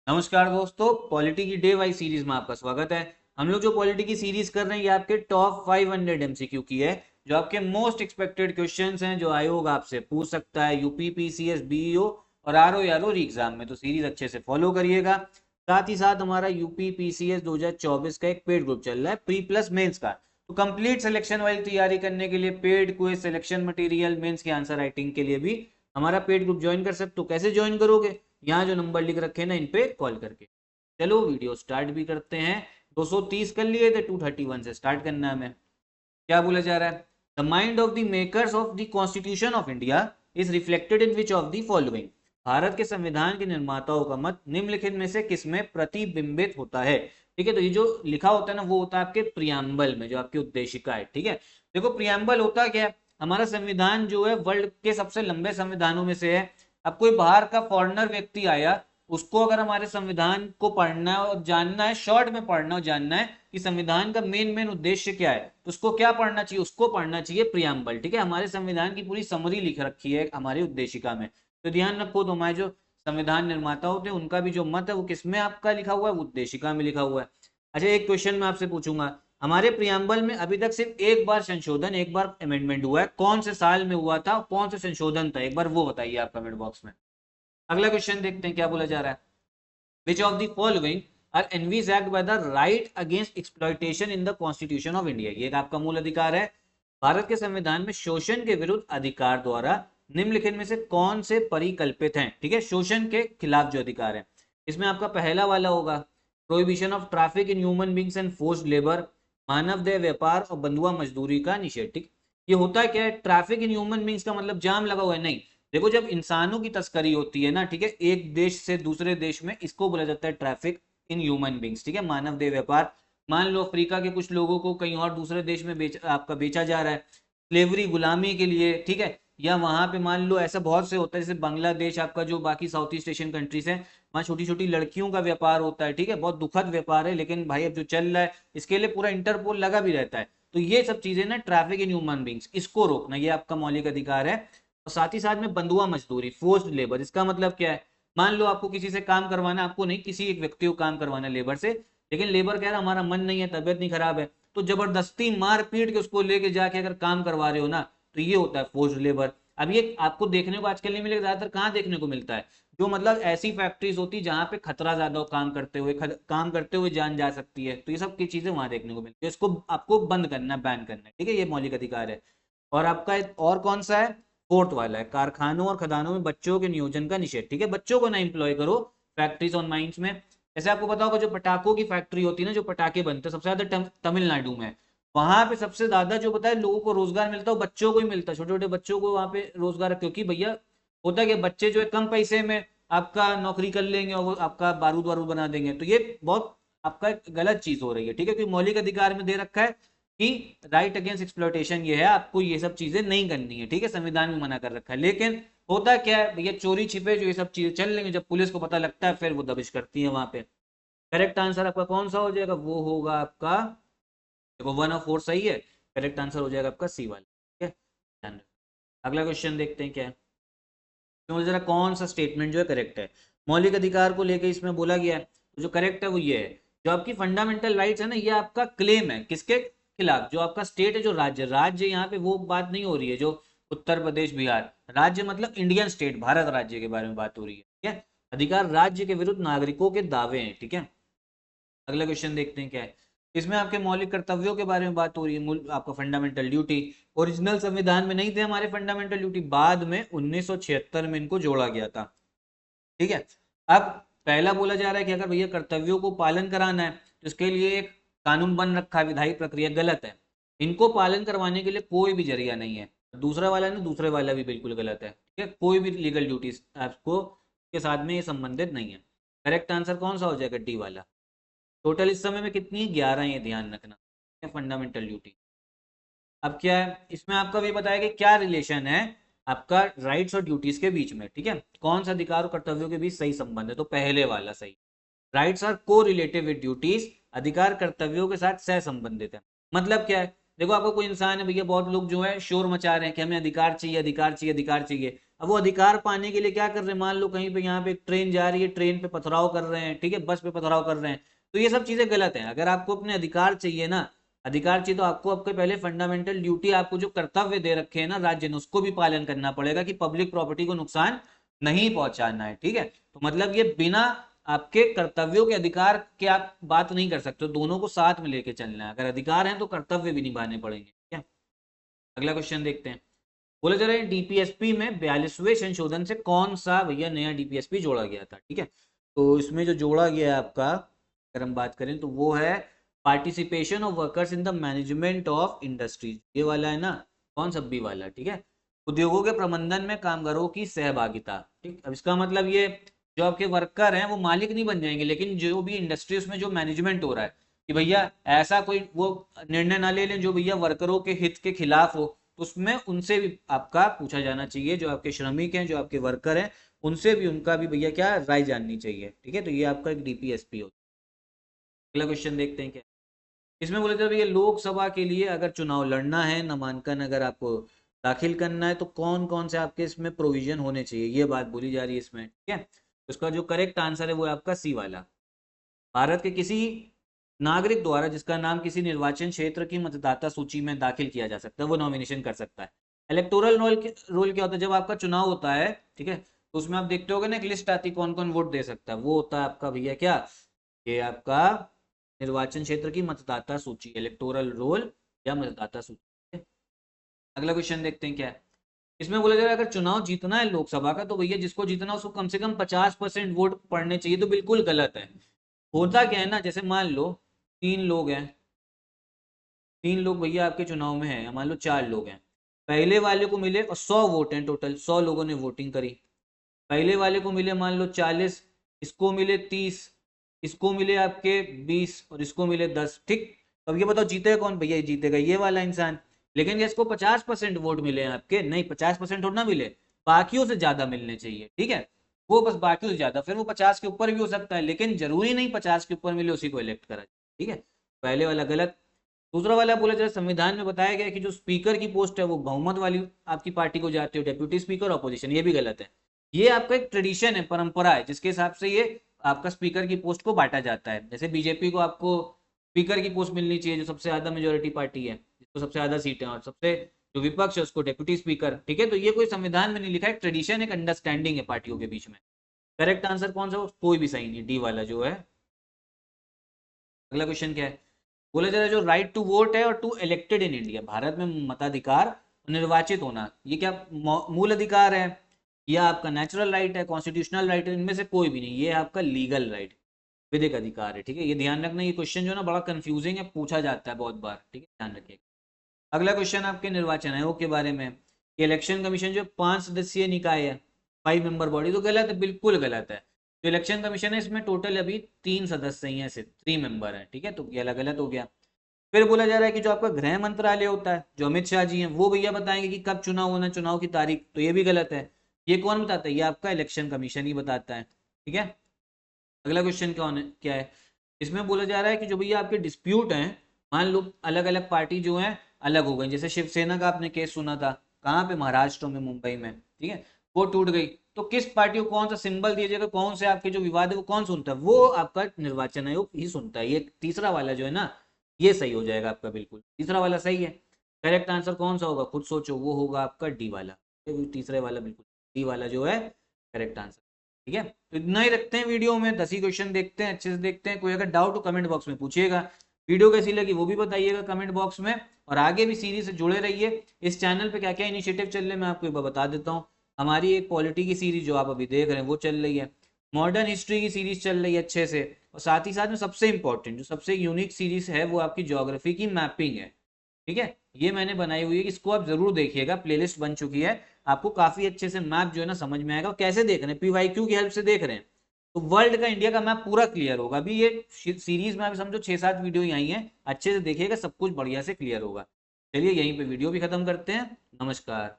नमस्कार दोस्तों, पॉलिटी की डे वाइज सीरीज में आपका स्वागत है। हम लोग जो पॉलिटी की सीरीज कर रहे हैं ये आपके टॉप 500 एमसीक्यू की है, जो आपके मोस्ट एक्सपेक्टेड क्वेश्चंस हैं जो आयोग आपसे पूछ सकता है यूपी पीसीएस बीईओ और आरओ यारो एग्जाम में। तो सीरीज अच्छे से फॉलो करिएगा। साथ ही साथ हमारा यूपी पीसीएस 2024 का एक पेड ग्रुप चल रहा है प्री प्लस मेंस का। तो कंप्लीट सिलेक्शन वाली तैयारी करने के लिए paid quiz, selection material, mains की आंसर राइटिंग के लिए भी हमारा पेड ग्रुप ज्वाइन कर सकते हो। कैसे ज्वाइन करोगे? यहाँ जो नंबर लिख रखे हैं ना, इन पे कॉल करके। चलो वीडियो स्टार्ट भी करते हैं। 230 कर लिए थे, 231 से स्टार्ट करना है हमें। क्या बोला जा रहा है? The mind of the makers of the constitution of India is reflected in which of the following. Bharat के संविधान के निर्माताओं का मत निम्नलिखित में से किसमें प्रतिबिंबित होता है? ठीक है, तो ये जो लिखा होता है ना वो होता है आपके प्रियम्बल में, जो आपकी उद्देशिका है। ठीक है, देखो प्रियम्बल होता क्या है। हमारा संविधान जो है वर्ल्ड के सबसे लंबे संविधानों में से है। अब कोई बाहर का फॉरेनर व्यक्ति आया, उसको अगर हमारे संविधान को पढ़ना है और जानना है, शॉर्ट में पढ़ना और जानना है कि संविधान का मेन मेन उद्देश्य क्या है, तो उसको क्या पढ़ना चाहिए? उसको पढ़ना चाहिए प्रियम्बल। ठीक है, हमारे संविधान की पूरी समरी लिख रखी है हमारी उद्देशिका में। तो ध्यान रखो, तो हमारे जो संविधान निर्माता होते हैं उनका भी जो मत है वो किसमें आपका लिखा हुआ है? उद्देशिका में लिखा हुआ है। अच्छा, एक क्वेश्चन मैं आपसे पूछूंगा, हमारे प्रियम्बल में अभी तक सिर्फ एक बार संशोधन, एक बार अमेंडमेंट हुआ है, कौन से साल में हुआ था, कौन सा संशोधन था, एक बार वो बताइए आप कमेंट बॉक्स में। अगला क्वेश्चन देखते हैं क्या बोला जा रहा है। Which of the following are envisaged by the right against exploitation in the Constitution of India? ये एक आपका मूल अधिकार है। भारत के संविधान में शोषण के विरुद्ध अधिकार द्वारा निम्नलिखित में से कौन से परिकल्पित हैं? ठीक है, शोषण के खिलाफ जो अधिकार है, इसमें आपका पहला वाला होगा prohibition of traffic in human beings and forced labour, मानव देह व्यापार और बंधुआ मजदूरी का निषेध। ठीक, ये होता है क्या है? ट्रैफिक इन ह्यूमन बींग्स का मतलब जाम लगा हुआ है? नहीं। देखो, जब इंसानों की तस्करी होती है ना, ठीक है, एक देश से दूसरे देश में, इसको बोला जाता है ट्रैफिक इन ह्यूमन बींग्स। ठीक है, मानव देह व्यापार। मान लो अफ्रीका के कुछ लोगों को कहीं और दूसरे देश में आपका बेचा जा रहा है स्लेवरी, गुलामी के लिए। ठीक है, या वहां पे मान लो ऐसा बहुत से होता है, जैसे बांग्लादेश आपका, जो बाकी साउथ ईस्ट एशियन कंट्रीज है, वहाँ छोटी छोटी लड़कियों का व्यापार होता है। ठीक है, बहुत दुखद व्यापार है, लेकिन भाई अब जो चल रहा है इसके लिए पूरा इंटरपोल लगा भी रहता है। तो ये सब चीजें ना, ट्रैफिक इन ह्यूमन बींग्स, इसको रोकना ये आपका मौलिक अधिकार है। और साथ ही साथ में बंधुआ मजदूरी, फोर्स्ड लेबर, इसका मतलब क्या है? मान लो आपको किसी से काम करवाना, आपको नहीं, किसी एक व्यक्ति को काम करवाना लेबर से, लेकिन लेबर कह रहा हमारा मन नहीं है, तबियत नहीं खराब है, तो जबरदस्ती मार पीट के उसको लेके जाके अगर काम करवा रहे हो ना, तो ये होता है फोर्स्ड लेबर। अब ये आपको देखने को आजकल नहीं मिलेगा, ज्यादातर कहाँ देखने को मिलता है? जो मतलब ऐसी फैक्ट्रीज होती है जहां पे खतरा ज्यादा हो, काम करते हुए जान जा सकती है, तो ये सब की चीजें वहां देखने को मिलती है। इसको आपको बंद करना, बैन करना है। ठीक है, ये मौलिक अधिकार है। और आपका और कौन सा है? फोर्थ वाला है कारखानों और खदानों में बच्चों के नियोजन का निषेध। ठीक है, बच्चों को ना एम्प्लॉय करो फैक्ट्रीज और माइंस में। जैसे आपको पता होगा, जो पटाखों की फैक्ट्री होती है ना, जो पटाखे बनते हैं सबसे ज्यादा तमिलनाडु में, वहां पे सबसे ज्यादा जो पता है लोगों को रोजगार मिलता है, बच्चों को ही मिलता है, छोटे छोटे बच्चों को वहां पे रोजगार। क्योंकि भैया होता है कि बच्चे जो है कम पैसे में आपका नौकरी कर लेंगे और वो आपका बारूद वारूद बना देंगे, तो ये बहुत आपका गलत चीज हो रही है। ठीक है, क्योंकि मौलिक अधिकार में दे रखा है कि राइट अगेंस्ट एक्सप्लॉयटेशन ये है, आपको ये सब चीजें नहीं करनी है। ठीक है, संविधान में मना कर रखा है। लेकिन होता क्या है भैया, चोरी छिपे जो ये सब चीजें चल रही है, जब पुलिस को पता लगता है फिर वो दबिश करती है वहां पे। करेक्ट आंसर आपका कौन सा हो जाएगा? वो होगा आपका, देखो 1 और 4 सही है, करेक्ट आंसर हो जाएगा आपका सी वाला। ठीक है, ध्यान रखो। अगला क्वेश्चन देखते हैं क्या है, तो मुझे जरा कौन सा स्टेटमेंट जो है करेक्ट है। मौलिक अधिकार को लेकर इसमें बोला गया है, तो जो करेक्ट है वो ये है, जो आपकी फंडामेंटल राइट्स है ना, ये आपका क्लेम है किसके खिलाफ? जो आपका स्टेट है, जो राज्य, राज्य यहाँ पे वो बात नहीं हो रही है जो उत्तर प्रदेश बिहार, राज्य मतलब इंडियन स्टेट, भारत राज्य के बारे में बात हो रही है। ठीक है, अधिकार राज्य के विरुद्ध नागरिकों के दावे हैं। ठीक है, अगला क्वेश्चन देखते हैं क्या है। इसमें आपके मौलिक कर्तव्यों के बारे में बात हो रही है, मूल आपका फंडामेंटल ड्यूटी। ओरिजिनल संविधान में नहीं थे हमारे फंडामेंटल ड्यूटी, बाद में 1976 में इनको जोड़ा गया था। ठीक है, अब पहला बोला जा रहा है कि अगर भैया कर्तव्यों को पालन कराना है तो इसके लिए एक कानून बन रखा है, विधायी प्रक्रिया, गलत है। इनको पालन करवाने के लिए कोई भी जरिया नहीं है। दूसरा वाला ना, दूसरे वाला भी बिल्कुल गलत है। ठीक है, कोई भी लीगल ड्यूटीज आपको के साथ में ये संबंधित नहीं है। करेक्ट आंसर कौन सा हो जाएगा? डी वाला। टोटल इस समय में कितनी है? 11, ये ध्यान रखना, फंडामेंटल ड्यूटी। अब क्या है इसमें आपका भी बताया कि क्या रिलेशन है आपका राइट्स और ड्यूटीज के बीच में। ठीक है, कौन सा अधिकार और कर्तव्यों के बीच सही संबंध है? तो पहले वाला सही। राइट्स आर को रिलेटिव विद ड्यूटीज, अधिकार कर्तव्यों के साथ सह संबंधित है। मतलब क्या है? देखो आपको कोई इंसान है भैया, बहुत लोग जो है शोर मचा रहे हैं कि हमें अधिकार चाहिए, अधिकार चाहिए, अधिकार चाहिए। अब वो अधिकार पाने के लिए क्या कर रहे हैं, मान लो कहीं पे यहाँ पे एक ट्रेन जा रही है, ट्रेन पे पथराव कर रहे हैं, ठीक है, बस पे पथराव कर रहे हैं, तो ये सब चीजें गलत है। अगर आपको अपने अधिकार चाहिए ना, अधिकार चाहिए, तो आपको आपके पहले फंडामेंटल ड्यूटी, आपको जो कर्तव्य दे रखे हैं ना राज्य ने, उसको भी पालन करना पड़ेगा कि पब्लिक प्रॉपर्टी को नुकसान नहीं पहुंचाना है, ठीक है। तो मतलब ये बिना आपके कर्तव्यों के अधिकार के आप बात नहीं कर सकते, दोनों को साथ में लेके चलना है। अगर अधिकार हैं तो कर्तव्य भी निभाने पड़ेंगे, ठीक है। अगला क्वेश्चन देखते हैं। बोले जा रहे हैं डीपीएसपी में 42वें संशोधन से कौन सा भैया नया डीपीएसपी जोड़ा गया था, ठीक है। तो इसमें जो जोड़ा गया है आपका, अगर हम बात करें तो वो है participation of workers in the management of industries, ये वाला है ना, कौन सा बी वाला, ठीक है। उद्योगों के प्रबंधन में कामगारों की सहभागिता, ठीक। अब इसका मतलब ये जो आपके वर्कर हैं वो मालिक नहीं बन जाएंगे, लेकिन जो भी इंडस्ट्री उसमें जो मैनेजमेंट हो रहा है, कि भैया ऐसा कोई वो निर्णय ना ले लें जो भैया वर्करों के हित के खिलाफ हो, तो उसमें उनसे भी आपका पूछा जाना चाहिए, जो आपके श्रमिक हैं, जो आपके वर्कर हैं, उनसे भी उनका भी भैया क्या राय जाननी चाहिए, ठीक है। तो ये आपका एक डीपीएसपी होता है। अगला क्वेश्चन देखते हैं क्या इसमें बोले थे भैया, लोकसभा के लिए अगर चुनाव लड़ना है, नामांकन अगर आपको दाखिल करना है, तो कौन कौन से आपके इसमें प्रोविजन होने चाहिए, ये बात बोली जा रही है इसमें, ठीक है। उसका जो करेक्ट आंसर है वो है आपका सी वाला। भारत के किसी नागरिक द्वारा जिसका नाम किसी निर्वाचन क्षेत्र की मतदाता सूची में दाखिल किया जा सकता है, वो नॉमिनेशन कर सकता है। इलेक्टोरल रोल क्या होता है, जब आपका चुनाव होता है, ठीक है, तो उसमें आप देखते होगे ना एक लिस्ट आती है कौन कौन वोट दे सकता है, वो होता है आपका भैया क्या, ये आपका निर्वाचन क्षेत्र की मतदाता सूची, इलेक्टोरल रोल या मतदाता सूची। अगला क्वेश्चन देखते हैं क्या है इसमें बोला जा रहा है, अगर चुनाव जीतना है लोकसभा का, तो भैया जिसको जीतना है उसको कम से कम 50% वोट पड़ने चाहिए, तो बिल्कुल गलत है। होता क्या है ना, जैसे मान लो 3 लोग हैं, 3 लोग भैया आपके चुनाव में हैं, मान लो 4 लोग हैं, पहले वाले को मिले और 100 वोट हैं, टोटल 100 लोगों ने वोटिंग करी, पहले वाले को मिले मान लो 40, इसको मिले 30, इसको मिले आपके 20 और इसको मिले 10, ठीक। अब ये बताओ जीतेगा कौन, भैया जीतेगा ये वाला इंसान। लेकिन इसको 50% वोट मिले हैं आपके, नहीं 50% वोट ना मिले, बाकियों से ज्यादा मिलने चाहिए, ठीक है। वो बस बाकियों से ज्यादा, फिर वो 50 के ऊपर भी हो सकता है, लेकिन जरूरी नहीं 50 के ऊपर मिले उसी को इलेक्ट करा, ठीक है। पहले वाला गलत। दूसरा वाला बोला जाए, संविधान में बताया गया कि जो स्पीकर की पोस्ट है वो बहुमत वाली आपकी पार्टी को जाती है, डेप्यूटी स्पीकर ऑपोजिशन, ये भी गलत है। ये आपका एक ट्रेडिशन है, परंपरा है, जिसके हिसाब से ये आपका स्पीकर की पोस्ट को बांटा जाता है। जैसे बीजेपी को आपको स्पीकर की पोस्ट मिलनी चाहिए, जो सबसे ज्यादा मेजोरिटी पार्टी है, जिसको सबसे ज्यादा सीटें, और सबसे जो विपक्ष है उसको डेप्यूटी स्पीकर, ठीक है। तो ये कोई संविधान में नहीं लिखा है, ट्रेडिशन, एक अंडरस्टैंडिंग है पार्टियों के बीच में। करेक्ट आंसर कौन सा, कोई भी सही नहीं, डी वाला जो है। अगला क्वेश्चन क्या है, बोला जा रहा है जो राइट टू वोट है और टू इलेक्टेड इन इंडिया, भारत में मताधिकार, निर्वाचित होना, ये क्या मूल अधिकार है या आपका नेचुरल राइट है, कॉन्स्टिट्यूशनल राइट है, इनमें से कोई भी नहीं, ये आपका लीगल राइट, विधिक अधिकार है, ठीक है। ये ध्यान रखना, ये क्वेश्चन जो है ना बड़ा कंफ्यूजिंग है, पूछा जाता है बहुत बार, ठीक है, ध्यान रखिएगा। अगला क्वेश्चन आपके निर्वाचन आयोग के बारे में, इलेक्शन कमीशन जो 5 सदस्यीय निकाय है, 5 मेंबर बॉडी, तो गलत है, बिल्कुल गलत है। जो इलेक्शन कमीशन है इसमें टोटल अभी 3 सदस्य ही हैं, सिर्फ 3 मेंबर हैं, ठीक है, तो ये अलग गलत हो गया। फिर बोला जा रहा है कि जो आपका गृह मंत्रालय होता है, जो अमित शाह जी हैं, वो भैया बताएंगे कि कब चुनाव होना, चुनाव की तारीख, तो ये भी गलत है। ये कौन बताता है, ये आपका इलेक्शन कमीशन ही बताता है, ठीक है। अगला क्वेश्चन क्या है इसमें बोला जा रहा है कि जो भैया आपके डिस्प्यूट हैं, मान लो अलग अलग पार्टी जो है अलग हो गई, जैसे शिवसेना का आपने केस सुना था, कहाँ पे, महाराष्ट्र में, मुंबई में, ठीक है, वो टूट गई, तो किस पार्टी को कौन सा सिंबल दिया जाएगा, कौन से आपके जो विवाद है वो कौन सुनता है, वो आपका निर्वाचन आयोग ही सुनता है। ये तीसरा वाला जो है ना, ये सही हो जाएगा आपका, बिल्कुल तीसरा वाला सही है। करेक्ट आंसर कौन सा होगा, खुद सोचो, वो होगा आपका डी वाला, तीसरे वाला, बिल्कुल डी वाला जो है करेक्ट आंसर, ठीक है। तो इतना ही रखते हैं वीडियो में, 10 ही क्वेश्चन देखते हैं, अच्छे से देखते हैं। कोई अगर डाउट हो कमेंट बॉक्स में पूछिएगा, वीडियो कैसी लगी वो भी बताइएगा कमेंट बॉक्स में, और आगे भी सीरीज से जुड़े रहिए। इस चैनल पे क्या क्या इनिशिएटिव चल रहे हैं मैं आपको एक बार बता देता हूँ। हमारी एक पॉलिटी की सीरीज जो आप अभी देख रहे हैं वो चल रही है, मॉडर्न हिस्ट्री की सीरीज चल रही है अच्छे से, और साथ ही साथ में सबसे इंपॉर्टेंट जो सबसे यूनिक सीरीज है वो आपकी ज्योग्राफी की मैपिंग है, ठीक है। ये मैंने बनाई हुई है, इसको आप जरूर देखिएगा, प्लेलिस्ट बन चुकी है, आपको काफी अच्छे से मैप जो है ना समझ में आएगा। कैसे देख रहे हैं, पीवाईक्यू की हेल्प से देख रहे हैं, तो वर्ल्ड का, इंडिया का मैप पूरा क्लियर होगा। अभी ये सीरीज में अभी समझो 6-7 वीडियो ही आई हैं, अच्छे से देखिएगा, सब कुछ बढ़िया से क्लियर होगा। चलिए यहीं पे वीडियो भी खत्म करते हैं, नमस्कार।